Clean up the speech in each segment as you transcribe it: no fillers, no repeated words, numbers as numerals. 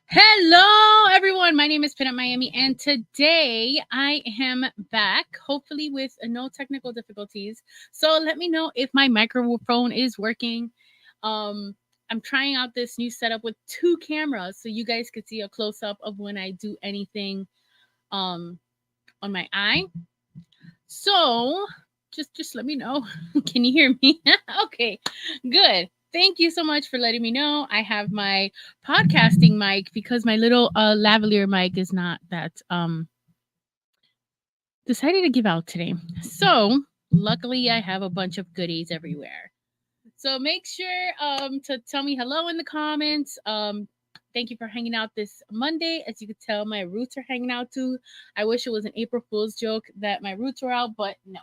Hello, everyone. My name is Pinup Miami, and today I am back, hopefully with no technical difficulties. So let me know if my microphone is working. I'm trying out this new setup with 2 cameras, so you guys could see a close up of when I do anything on my eye. So just let me know. Can you hear me? Okay, good. Thank you so much for letting me know. I have my podcasting mic because my little lavalier mic is not that decided to give out today. So luckily I have a bunch of goodies everywhere. So make sure to tell me hello in the comments. Thank you for hanging out this Monday. As you can tell, my roots are hanging out too. I wish it was an April Fool's joke that my roots were out, but no.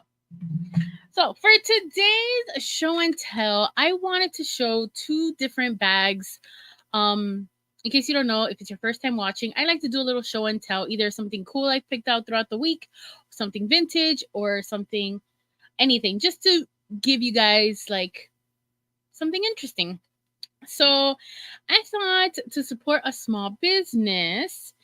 So for today's show and tell, I wanted to show 2 different bags. In case you don't know, if it's your first time watching, I like to do a little show and tell, either something cool I picked out throughout the week, something vintage, or something, anything, just to give you guys like something interesting. So I thought to support a small business,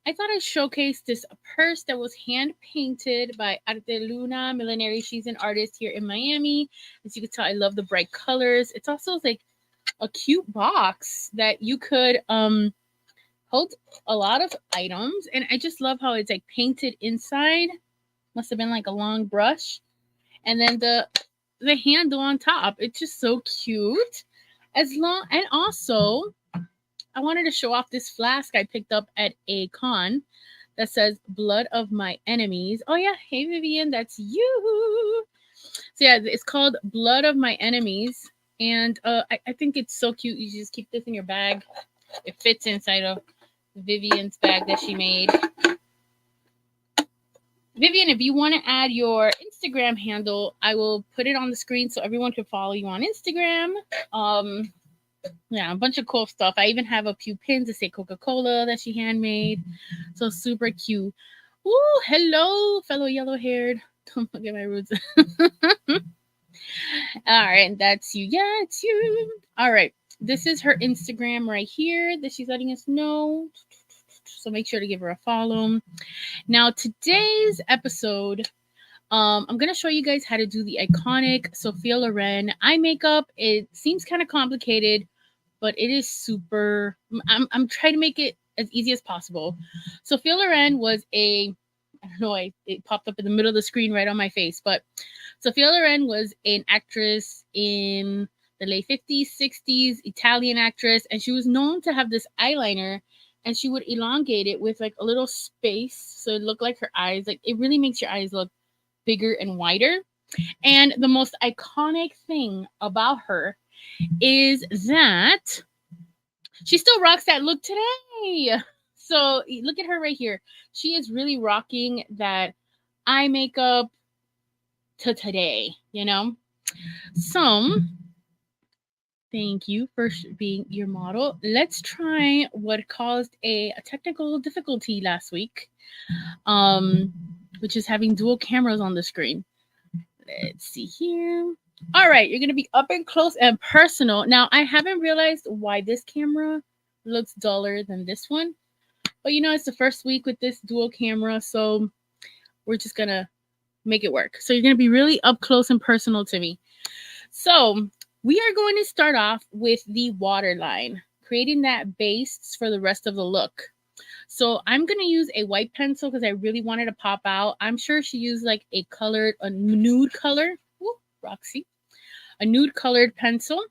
I thought I'd showcase this purse that was hand painted by Arte Luna Millenary. She's an artist here in Miami. As you can tell, I love the bright colors. It's also like a cute box that you could hold a lot of items. And I just love how it's like painted inside. Must have been like a long brush. And then the handle on top. It's just so cute. And also I wanted to show off this flask I picked up at a con that says blood of my enemies. Oh yeah, hey Vivian, that's you. So yeah, it's called Blood of My Enemies. And I think it's so cute. You just keep this in your bag. It fits inside of Vivian's bag that she made. Vivian, if you want to add your Instagram handle, I will put it on the screen so everyone can follow you on Instagram. Yeah, a bunch of cool stuff. I even have a few pins that say Coca-Cola that she handmade. So super cute. Ooh, hello, fellow yellow-haired. Don't look at my roots. All right, that's you. Yeah, it's you. All right, this is her Instagram right here that she's letting us know. So make sure to give her a follow. Now, today's episode, I'm going to show you guys how to do the iconic Sophia Loren eye makeup. It seems kind of complicated, but it is super. I'm trying to make it as easy as possible. Sophia Loren was I don't know, it popped up in the middle of the screen right on my face, but Sophia Loren was an actress in the late 50s, 60s, Italian actress, and she was known to have this eyeliner, and she would elongate it with like a little space so it looked like her eyes. Like it really makes your eyes look bigger and wider. And the most iconic thing about her is that she still rocks that look today. So look at her right here. She is really rocking that eye makeup to today, you know? So thank you for being your model. Let's try what caused a technical difficulty last week, which is having dual cameras on the screen. Let's see here. All right, you're going to be up and close and personal. Now, I haven't realized why this camera looks duller than this one. But, you know, it's the first week with this dual camera, so we're just going to make it work. So you're going to be really up close and personal to me. So we are going to start off with the waterline, creating that base for the rest of the look. So I'm going to use a white pencil because I really wanted to pop out. I'm sure she used like a nude color. Ooh, Roxy. A nude colored pencil.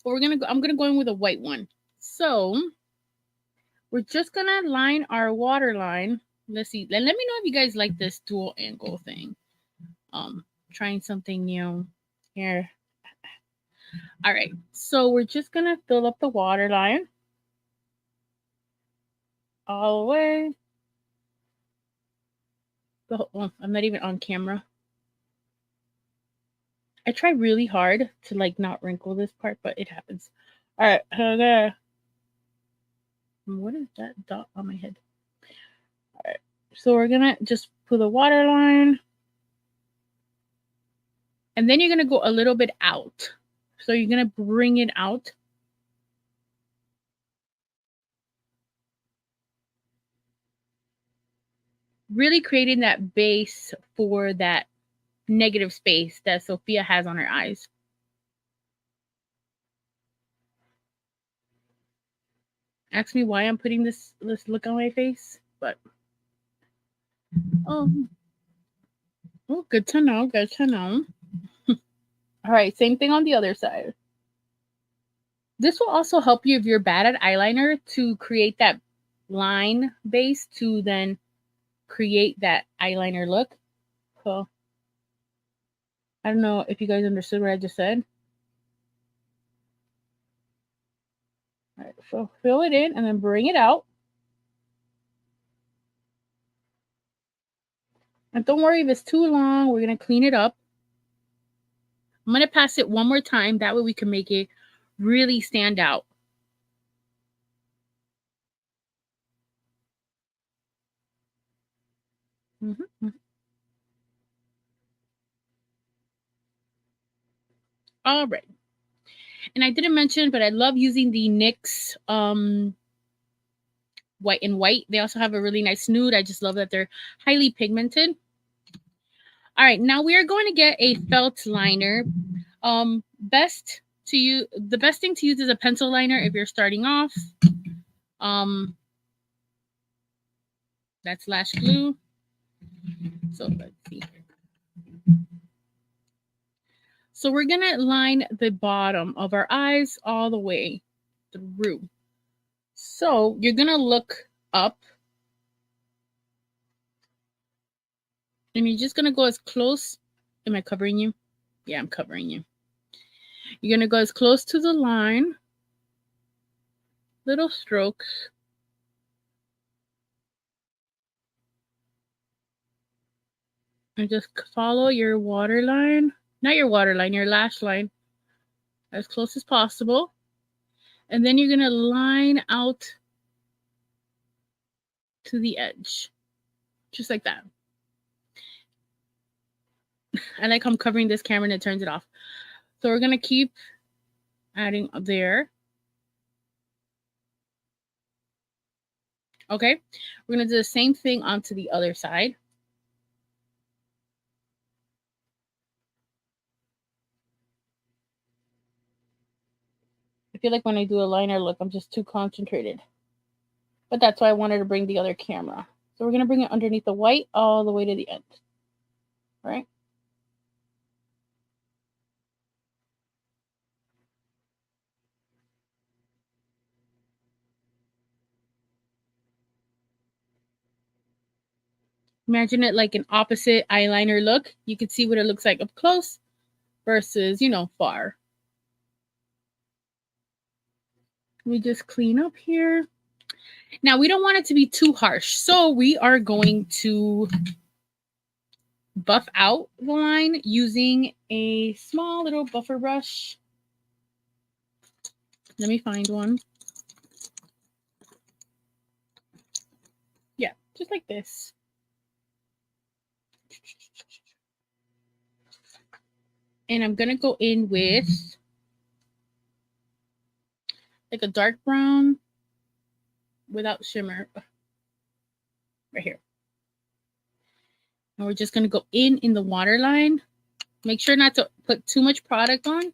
But I'm going to go in with a white one. So we're just going to line our waterline. Let's see. Let me know if you guys like this dual angle thing. Trying something new here. All right. So we're just going to fill up the waterline all the way. Oh, I'm not even on camera. I try really hard to like not wrinkle this part, but it happens. All right, there. What is that dot on my head? All right, so we're gonna just put the water line And then you're going to go a little bit out. So you're going to bring it out. Really creating that base for that negative space that Sophia has on her eyes. Ask me why I'm putting this look on my face, but oh, good to know, good to know. All right, same thing on the other side. This will also help you if you're bad at eyeliner to create that line base to then create that eyeliner look. So I don't know if you guys understood what I just said. All right, so fill it in and then bring it out. And don't worry if it's too long, we're going to clean it up. I'm going to pass it one more time. That way we can make it really stand out. Mm-hmm. All right. And I didn't mention, but I love using the NYX white and white. They also have a really nice nude. I just love that they're highly pigmented. All right, now we are going to get a felt liner. The best thing to use is a pencil liner if you're starting off. That's Lash Glue. So let's see. So we're gonna line the bottom of our eyes all the way through. So you're gonna look up and you're just gonna go as close. Am I covering you? Yeah, I'm covering you. You're gonna go as close to the line, little strokes. And just follow your waterline, not your waterline, your lash line, as close as possible. And then you're gonna line out to the edge, just like that. I like how I'm covering this camera and it turns it off. So we're gonna keep adding up there. Okay, we're gonna do the same thing onto the other side. I feel like when I do a liner look, I'm just too concentrated. But that's why I wanted to bring the other camera. So we're gonna bring it underneath the white all the way to the end. All right. Imagine it like an opposite eyeliner look. You can see what it looks like up close versus, far. Let me just clean up here. Now, we don't want it to be too harsh. So we are going to buff out the line using a small little buffer brush. Let me find one. Yeah, just like this. And I'm going to go in with like a dark brown without shimmer right here. And we're just going to go in the waterline. Make sure not to put too much product on.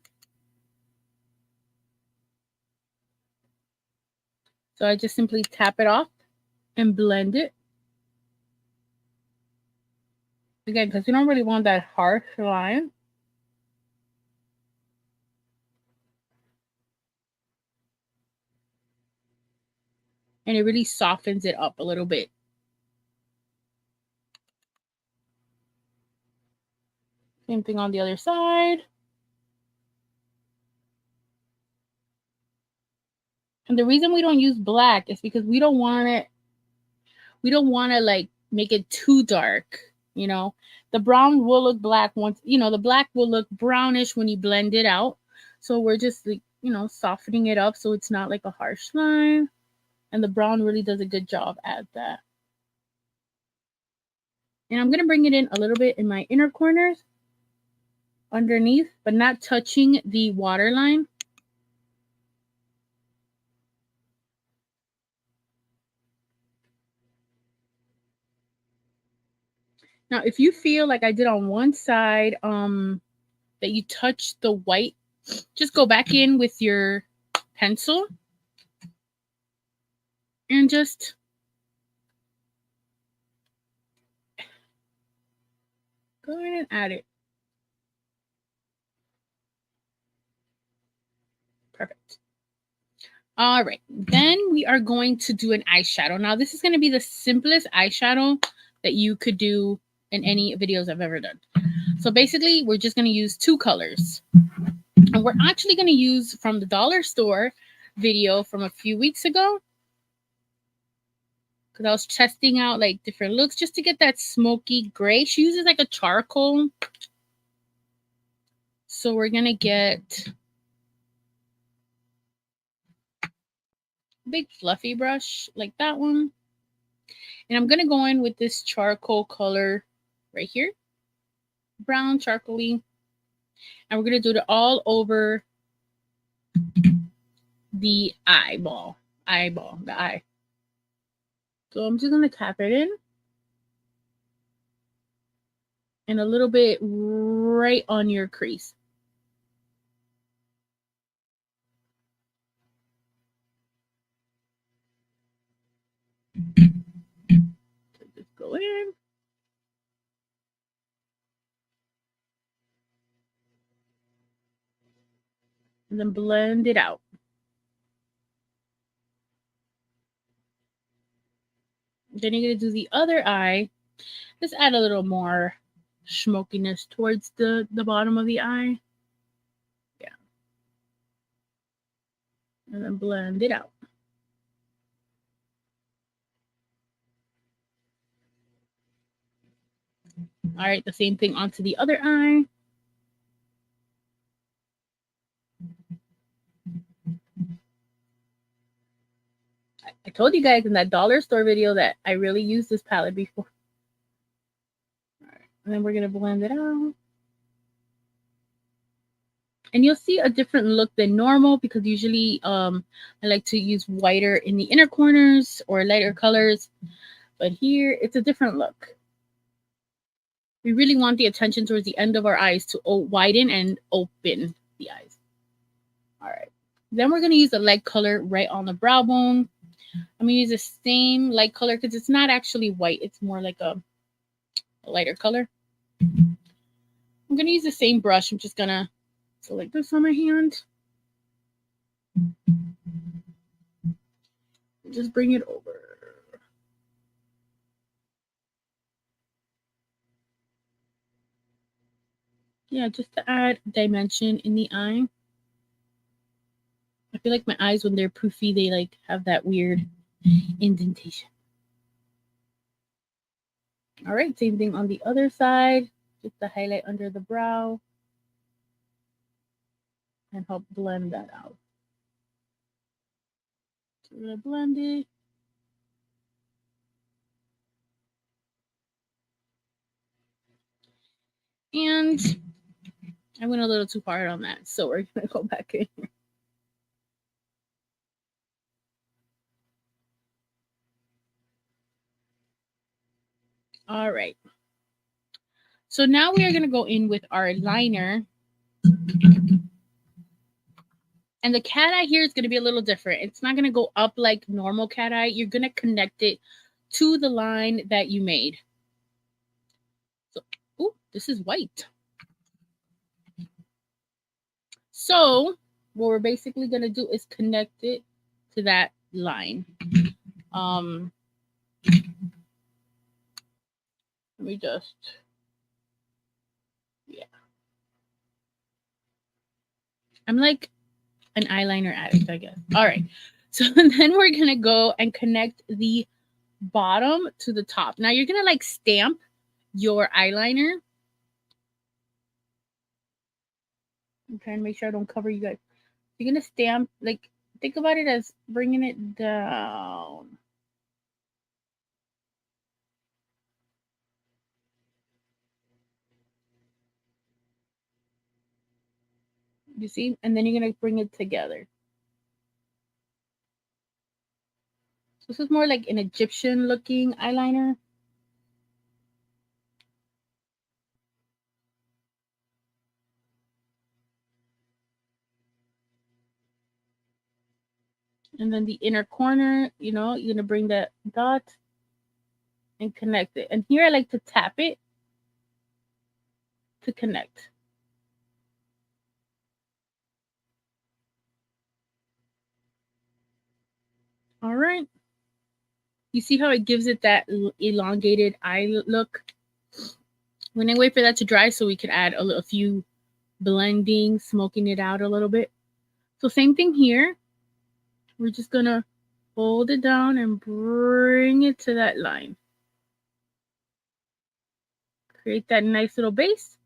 So I just simply tap it off and blend it. Again, because we don't really want that harsh line. And it really softens it up a little bit. Same thing on the other side. And the reason we don't use black is because we don't want to like make it too dark, The brown will look black once, the black will look brownish when you blend it out. So we're just like, softening it up so it's not like a harsh line. And the brown really does a good job at that. And I'm going to bring it in a little bit in my inner corners. underneath, but not touching the waterline. Now, if you feel like I did on one side, that you touch the white, just go back in with your pencil and just go ahead and add it. Perfect. All right, then we are going to do an eyeshadow. Now, this is going to be the simplest eyeshadow that you could do in any videos I've ever done. So basically, we're just going to use two colors. And we're actually going to use from the dollar store video from a few weeks ago. Because I was testing out like different looks just to get that smoky gray. She uses like a charcoal. So we're going to get big fluffy brush like that one, and I'm gonna go in with this charcoal color right here, brown charcoaly, and we're gonna do it all over the the eye. So I'm just gonna tap it in and a little bit right on your crease. So just go in. And then blend it out. Then you're going to do the other eye. Just add a little more smokiness towards the bottom of the eye. Yeah. And then blend it out. All right, the same thing onto the other eye. I told you guys in that dollar store video that I really used this palette before. All right, and then we're going to blend it out. And you'll see a different look than normal because usually I like to use whiter in the inner corners or lighter colors. But here, it's a different look. We really want the attention towards the end of our eyes to widen and open the eyes. All right. Then we're going to use the light color right on the brow bone. I'm going to use the same light color because it's not actually white. It's more like a lighter color. I'm going to use the same brush. I'm just going to select this on my hand. Just bring it over. Yeah, just to add dimension in the eye. I feel like my eyes, when they're poofy, they like have that weird indentation. All right, same thing on the other side. Just the highlight under the brow and help blend that out. So we're gonna blend it. And I went a little too hard on that, so we're gonna go back in here. All right. So now we are gonna go in with our liner. And the cat eye here is going to be a little different. It's not going to go up like normal cat eye. You're going to connect it to the line that you made. So, ooh, this is white. So what we're basically going to do is connect it to that line. Let me just, yeah. I'm like an eyeliner addict, I guess. All right. So then we're going to go and connect the bottom to the top. Now you're going to like stamp your eyeliner. I'm trying to make sure I don't cover you guys. You're going to stamp, like, think about it as bringing it down. You see? And then you're going to bring it together. So this is more like an Egyptian looking eyeliner. And then the inner corner, you know, you're going to bring that dot and connect it. And here I like to tap it to connect. All right. You see how it gives it that elongated eye look? We're going to wait for that to dry so we can add a few blending, smoking it out a little bit. So same thing here. We're just going to hold it down and bring it to that line. Create that nice little base.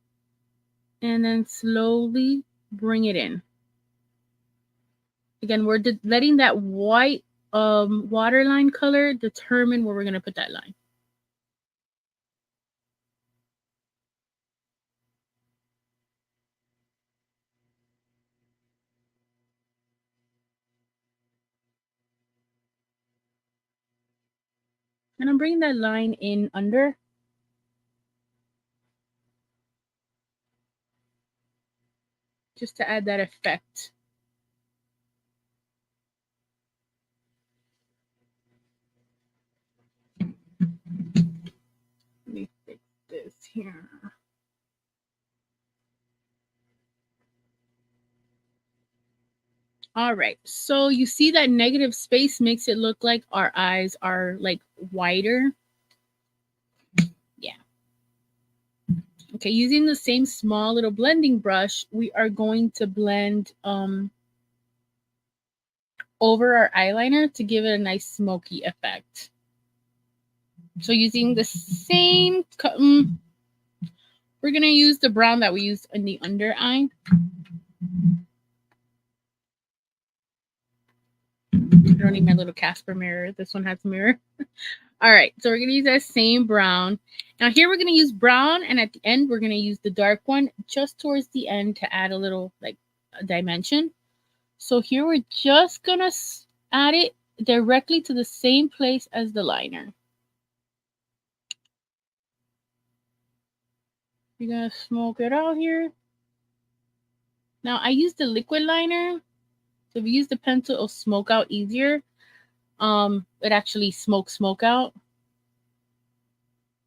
And then slowly bring it in. Again, we're letting that white waterline color determine where we're going to put that line. And I'm bringing that line in under. Just to add that effect. Let me fix this here. All right, so you see that negative space makes it look like our eyes are like wider. Yeah. Okay, using the same small little blending brush, we are going to blend over our eyeliner to give it a nice smoky effect. So using the same, we're going to use the brown that we used in the under eye. I don't need my little Casper mirror. This one has a mirror. All right, so we're going to use that same brown. Now here we're going to use brown, and at the end we're going to use the dark one just towards the end to add a little like a dimension. So here we're just going to add it directly to the same place as the liner. You're going to smoke it out here. Now I use the liquid liner. So if you use the pencil, it'll smoke out easier. It actually smoke out.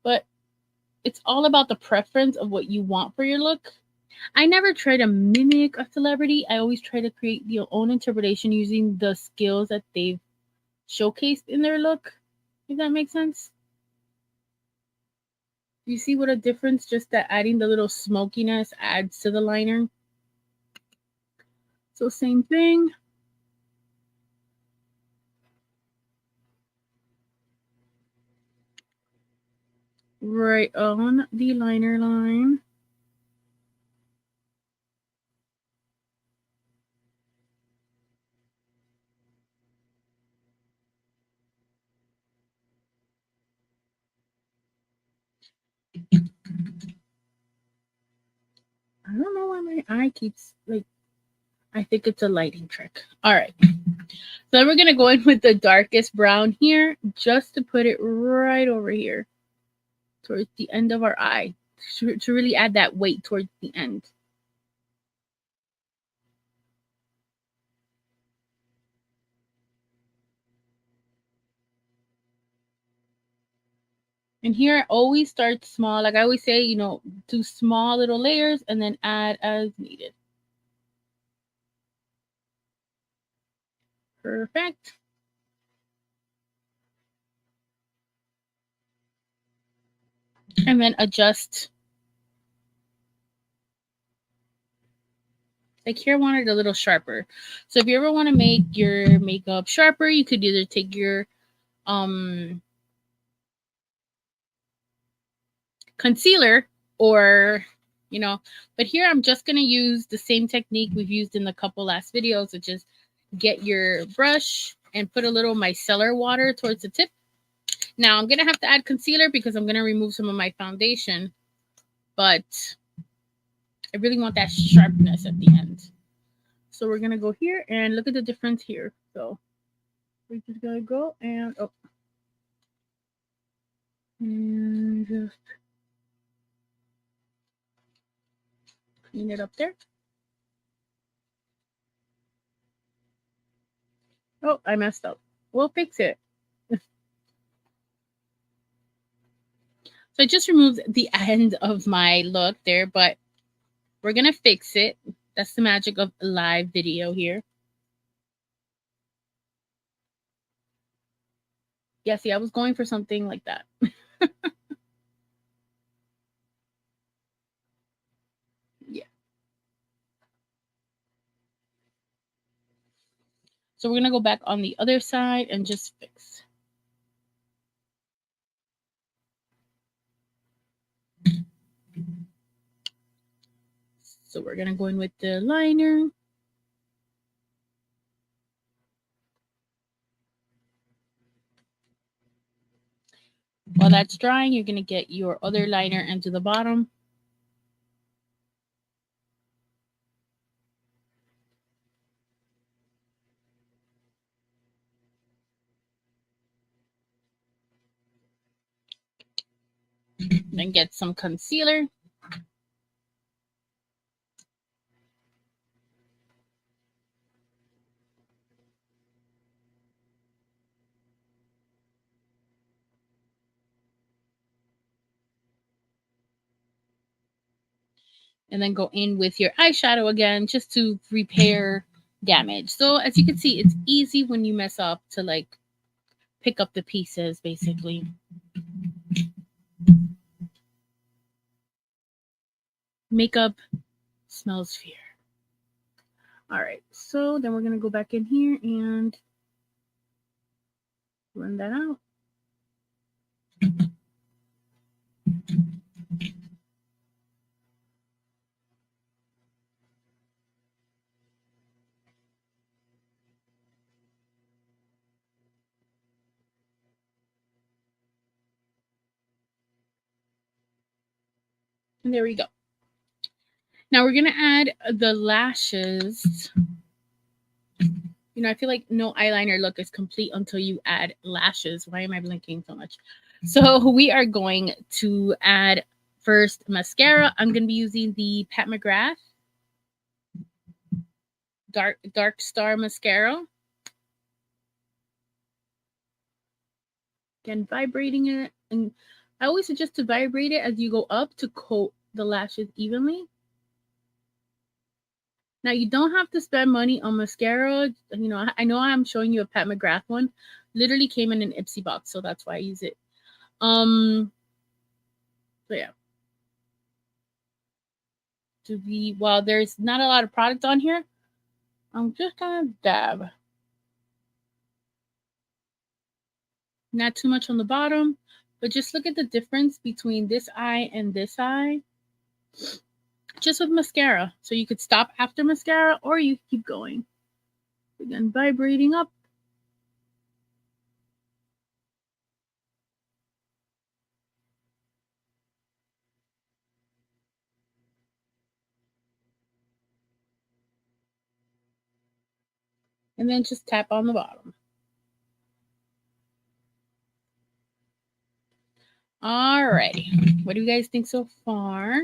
But it's all about the preference of what you want for your look. I never try to mimic a celebrity. I always try to create your own interpretation using the skills that they've showcased in their look. If that makes sense. You see what a difference just that adding the little smokiness adds to the liner? So same thing. Right on the liner line. I don't know why my eye keeps like, I think it's a lighting trick. All right. So then we're going to go in with the darkest brown here just to put it right over here towards the end of our eye to really add that weight towards the end. And here I always start small. Like I always say, you know, do small little layers and then add as needed. Perfect. And then adjust. Like here I want it a little sharper. So if you ever want to make your makeup sharper, you could either take your concealer or, you know, but here I'm just going to use the same technique we've used in the couple last videos, which is get your brush and put a little micellar water towards the tip. Now I'm going to have to add concealer because I'm going to remove some of my foundation, but I really want that sharpness at the end. So we're gonna go here and look at the difference here. So we're just gonna go and and just clean it up there. Oh, I messed up. We'll fix it. So I just removed the end of my look there, but we're gonna fix it. That's the magic of live video here. Yeah, see, I was going for something like that. Yeah. So we're gonna go back on the other side and just fix. So we're gonna go in with the liner. While that's drying, you're gonna get your other liner into the bottom. Then get some concealer. And then go in with your eyeshadow again just to repair damage. So as you can see, it's easy when you mess up to like pick up the pieces basically. Makeup smells fear. All right, so then we're gonna go back in here and run that out. And there we go. Now we're gonna add the lashes. You know, I feel like no eyeliner look is complete until you add lashes. Why am I blinking so much? So we are going to add first mascara. I'm going to be using the Pat McGrath Dark Star Mascara. Again, vibrating it. And I always suggest to vibrate it as you go up to coat the lashes evenly. Now, you don't have to spend money on mascara. You know, I know I'm showing you a Pat McGrath one. Literally came in an Ipsy box, so that's why I use it. So yeah. While there's not a lot of product on here, I'm just gonna dab. Not too much on the bottom, but just look at the difference between this eye and this eye. Just with mascara. So you could stop after mascara or you keep going. Again, vibrating up. And then just tap on the bottom. Alrighty. What do you guys think so far?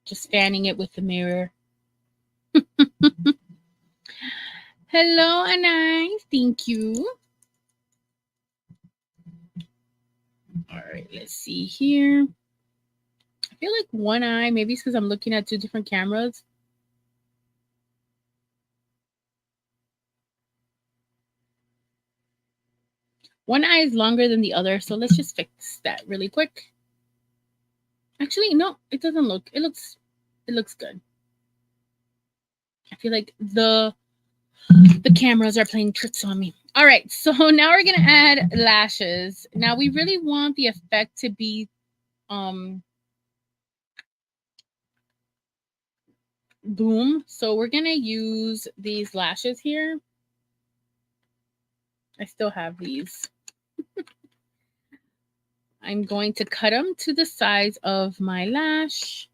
Just fanning it with the mirror. Hello, Anais. Thank you. All right, let's see here. I feel like one eye, maybe it's because I'm looking at two different cameras. One eye is longer than the other, so let's just fix that really quick. Actually, no, it doesn't look. It looks good. I feel like the cameras are playing tricks on me. All right, so now we're gonna add lashes. Now we really want the effect to be boom. So we're gonna use these lashes here. I still have these. I'm going to cut them to the size of my lash.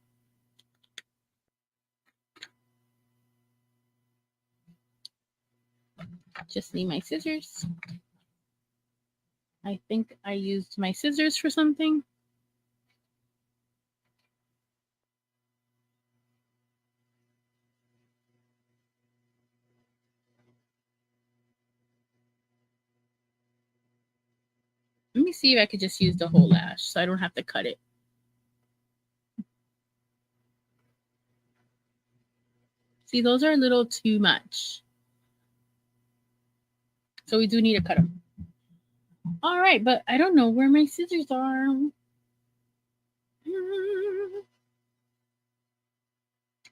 Just need my scissors. I think I used my scissors for something. Let me see if I could just use the whole lash so I don't have to cut it. See, those are a little too much. So we do need to cut them. All right, but I don't know where my scissors are.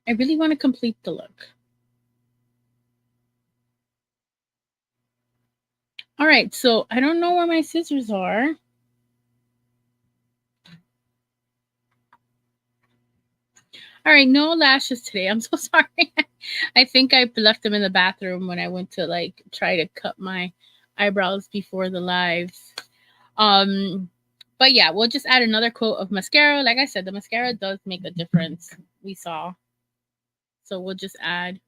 I really want to complete the look. All right, so I don't know where my scissors are. All right, no lashes today. I'm so sorry. I think I left them in the bathroom when I went to like try to cut my eyebrows before the live. But yeah, we'll just add another coat of mascara. Like I said, the mascara does make a difference. We saw. So we'll just add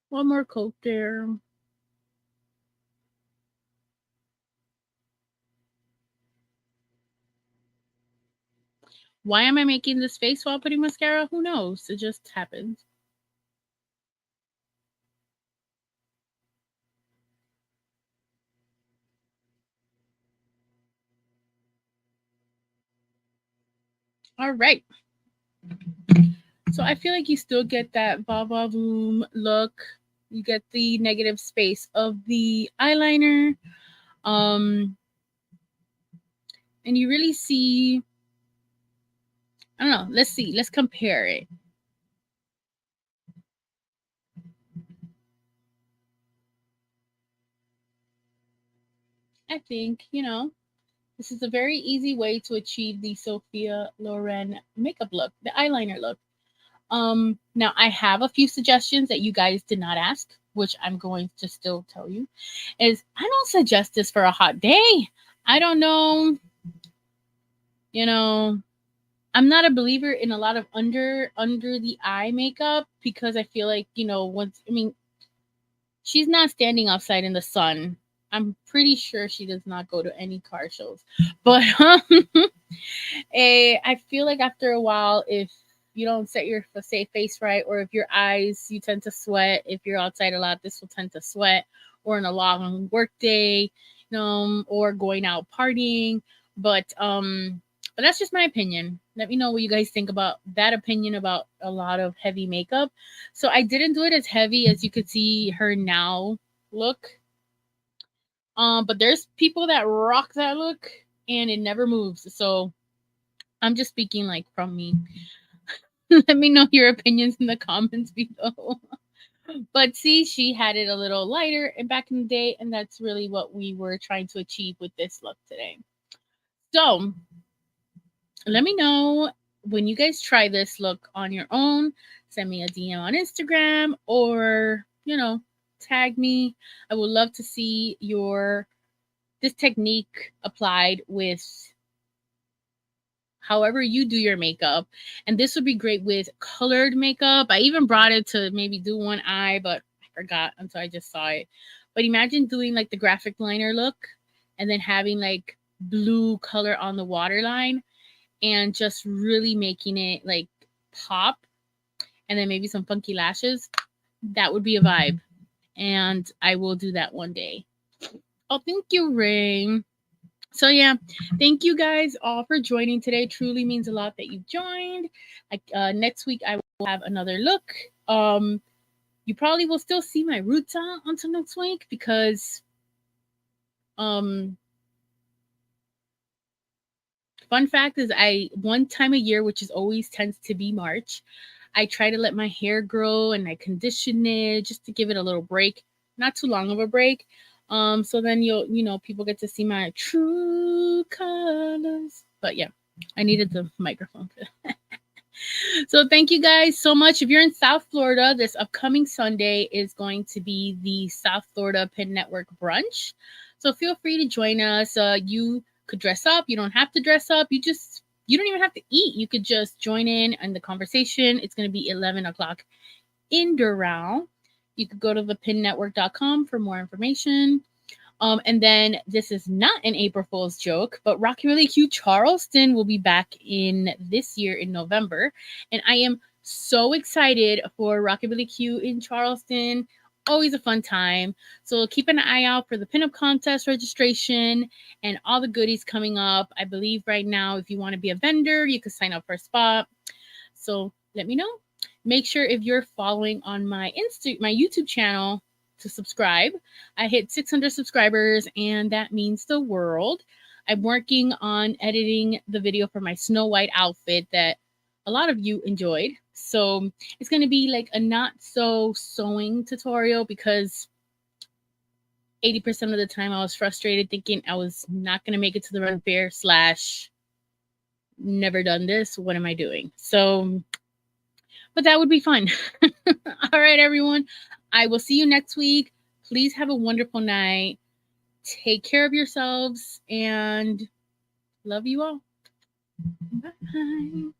one more coat there. Why am I making this face while putting mascara? Who knows? It just happens. All right. So I feel like you still get that va-va-voom look. You get the negative space of the eyeliner. And you really see, I don't know, let's see, let's compare it. I think, this is a very easy way to achieve the Sophia Loren makeup look, the eyeliner look. Now I have a few suggestions that you guys did not ask, which I'm going to still tell you. Is I don't suggest this for a hot day. I don't know. I'm not a believer in a lot of under the eye makeup because I feel like, she's not standing outside in the sun. I'm pretty sure she does not go to any car shows. But I feel like after a while, if you don't set your face right, or if your eyes, you tend to sweat. If you're outside a lot, this will tend to sweat, or in a long work day, or going out partying. But that's just my opinion. Let me know what you guys think about that opinion about a lot of heavy makeup. So I didn't do it as heavy as you could see her now look. But there's people that rock that look and it never moves. So I'm just speaking like from me. Let me know your opinions in the comments below. But see, she had it a little lighter and back in the day, and that's really what we were trying to achieve with this look today. So let me know when you guys try this look on your own. Send me a DM on Instagram or, tag me. I would love to see this technique applied with however you do your makeup. And this would be great with colored makeup. I even brought it to maybe do one eye, but I forgot until I just saw it. But imagine doing like the graphic liner look and then having like blue color on the waterline and just really making it like pop, and then maybe some funky lashes. That would be a vibe. And I will do that one day. Oh, thank you, Ray. So yeah, thank you guys all for joining today. Truly means a lot that you joined. Next week I will have another look. You probably will still see my roots out until next week because fun fact is one time a year, which is always tends to be March, I try to let my hair grow and I condition it just to give it a little break. Not too long of a break. So then people get to see my true colors. But yeah, I needed the microphone for that. So thank you guys so much. If you're in South Florida, this upcoming Sunday is going to be the South Florida Pin Network brunch. So feel free to join us. You could dress up. You don't have to dress up. You don't even have to eat. You could just join in the conversation. It's going to be 11 o'clock in Doral. You could go to thepinnetwork.com for more information. And then this is not an April Fool's joke, but Rockabillaque Charleston will be back in this year in November. And I am so excited for Rockabillaque in Charleston. Always a fun time. So keep an eye out for the pinup contest registration and all the goodies coming up. I believe right now, if you want to be a vendor, you can sign up for a spot. So let me know. Make sure if you're following on my YouTube channel to subscribe. I hit 600 subscribers, and that means the world. I'm working on editing the video for my Snow White outfit that a lot of you enjoyed. So it's going to be like a not so sewing tutorial because 80% of the time I was frustrated thinking I was not going to make it to the run fair / never done this. What am I doing? So, but that would be fun. All right, everyone. I will see you next week. Please have a wonderful night. Take care of yourselves and love you all. Bye.